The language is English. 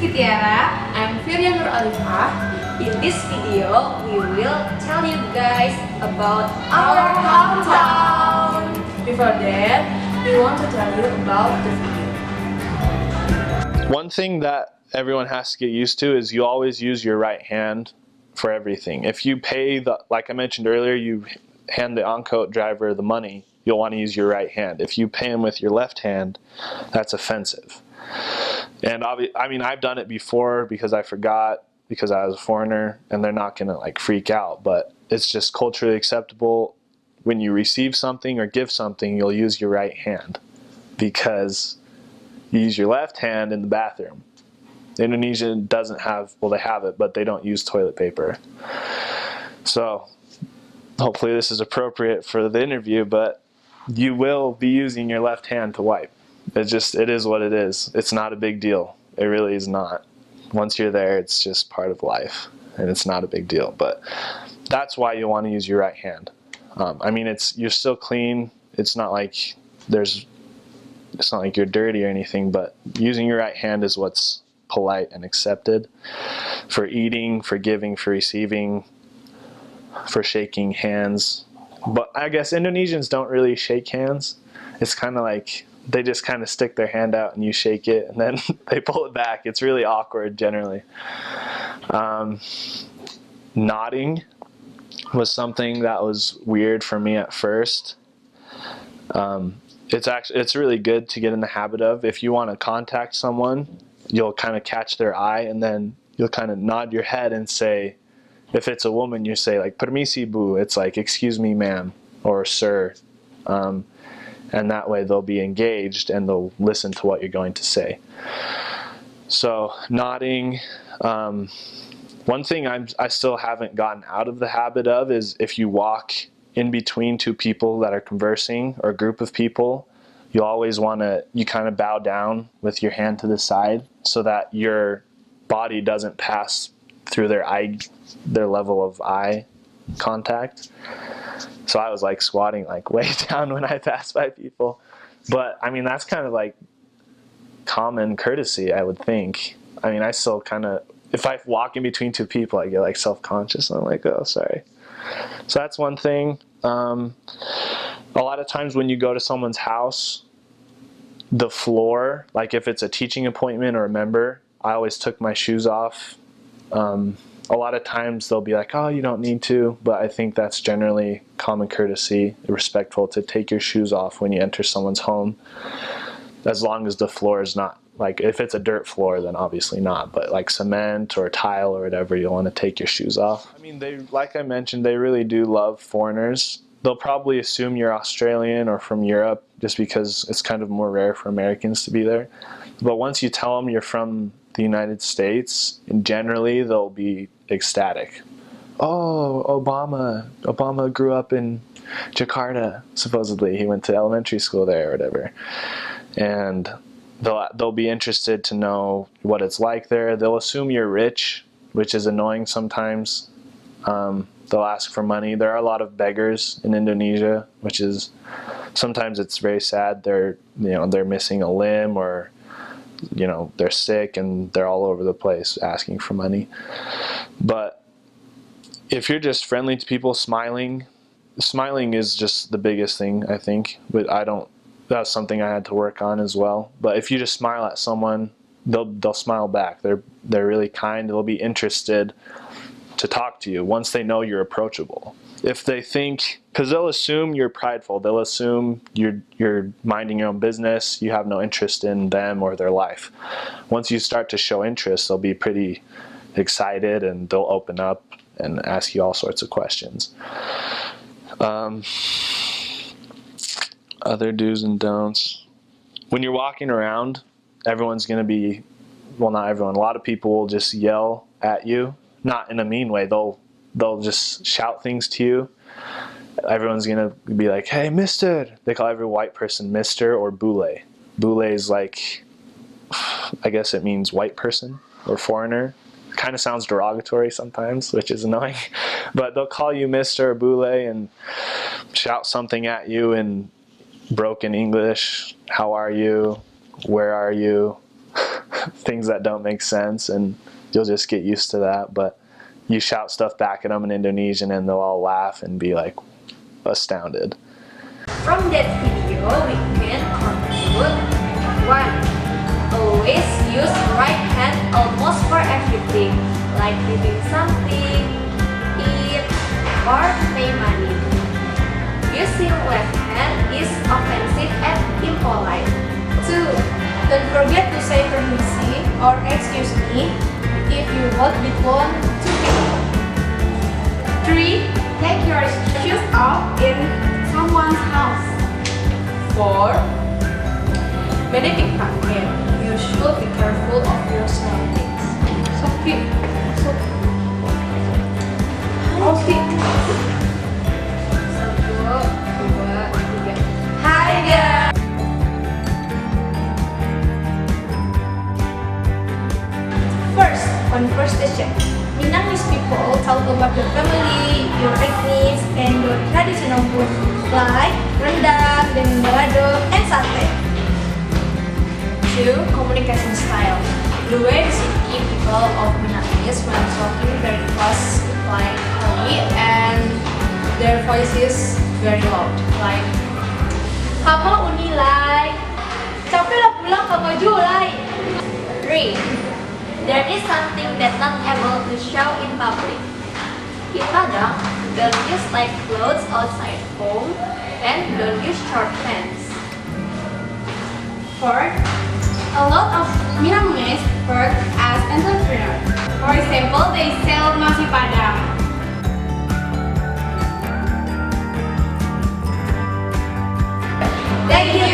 Rizky Tiara. I'm Firya Nur Alifah. In this video, we will tell you guys about Our hometown. Before that, we want to tell you about the video. One thing that everyone has to get used to is you always use your right hand for everything. If you pay like I mentioned earlier, you hand the on-coat driver the money, you'll want to use your right hand. If you pay him with your left hand, that's offensive. And I mean, I've done it before because I forgot, because I was a foreigner, and they're not gonna like freak out, but it's just culturally acceptable. When you receive something or give something, you'll use your right hand because you use your left hand in the bathroom. Indonesia doesn't have, well, they have it, but they don't use toilet paper. So hopefully this is appropriate for the interview, but you will be using your left hand to wipe. It is what it is. It's not a big deal. It really is not. Once you're there, it's just part of life, and it's not a big deal. But that's why you want to use your right hand. I mean, you're still clean. It's not like you're dirty or anything, but using your right hand is what's polite and accepted for eating, for giving, for receiving, for shaking hands. But I guess Indonesians don't really shake hands. It's kind of like they just kind of stick their hand out and you shake it and then they pull it back. It's really awkward generally. Nodding was something that was weird for me at first. It's really good to get in the habit of. If you want to contact someone, you'll kind of catch their eye and then you'll kind of nod your head and say, if it's a woman, you say like "Permisi bu." It's like "Excuse me, ma'am," or "Sir," and that way they'll be engaged and they'll listen to what you're going to say. So nodding. One thing I still haven't gotten out of the habit of is if you walk in between two people that are conversing or a group of people, you always you kind of bow down with your hand to the side so that your body doesn't pass through their level of eye contact. So I was like squatting like way down when I passed by people. But I mean, that's kind of like common courtesy, I would think. I mean, I still kind of, if I walk in between two people, I get like self-conscious. I'm like, oh, sorry. So that's one thing. A lot of times when you go to someone's house, the floor, like if it's a teaching appointment or a member, I always took my shoes off. A lot of times they'll be like, oh, you don't need to, but I think that's generally common courtesy, respectful to take your shoes off when you enter someone's home, as long as the floor is not, like if it's a dirt floor, then obviously not, but like cement or tile or whatever, you'll want to take your shoes off. I mean, like I mentioned, they really do love foreigners. They'll probably assume you're Australian or from Europe just because it's kind of more rare for Americans to be there. But once you tell them you're from the United States, and generally they'll be ecstatic. Oh, Obama grew up in Jakarta, supposedly. He went to elementary school there or whatever. And they'll be interested to know what it's like there. They'll assume you're rich, which is annoying sometimes. They'll ask for money. There are a lot of beggars in Indonesia, which is sometimes it's very sad. They're missing a limb or they're sick and they're all over the place asking for money. But if you're just friendly to people, smiling is just the biggest thing, I think. But that's something I had to work on as well. But if you just smile at someone, they'll smile back. They're really kind. They'll be interested to talk to you once they know you're approachable. If they think, because they'll assume you're prideful, they'll assume you're minding your own business, you have no interest in them or their life. Once you start to show interest, they'll be pretty excited and they'll open up and ask you all sorts of questions. Other do's and don'ts. When you're walking around, everyone's going to be, well, not everyone, a lot of people will just yell at you, not in a mean way. They'll just shout things to you. Everyone's gonna be like, hey, mister. They call every white person mister or bule. Bule is like, I guess it means white person or foreigner. Kind of sounds derogatory sometimes, which is annoying. But they'll call you mister or bule and shout something at you in broken English. How are you? Where are you? things that don't make sense, and you'll just get used to that. But you shout stuff back at them in Indonesian and they'll all laugh and be like astounded. From that video, we can conclude 1. Always use right hand almost for everything, like giving something, eat, or pay money. Using left hand is offensive and impolite. 2. Don't forget to say permisi or excuse me if you walk between two people. 3. Take your shoes off in someone's house. 4. Many pickpocket. You should be careful of your surroundings. So cute. So cute. 1, 2, 3. Hi guys. First, conversation. Vietnamese people talk about your family, your techniques, and your traditional food like rendang, dendeng balado, and sate. 2. Communication style. The way the city people of Vietnamese when talking very fast, like and their voice is very loud, like kamu unilai, capek lah pulang ke baju lai. 3. There is something that not able to show in public. In Padang, don't use light clothes outside home and don't use short pants. 4. A lot of Vietnamese work as entrepreneurs. For example, they sell nasi Padang. Thank you.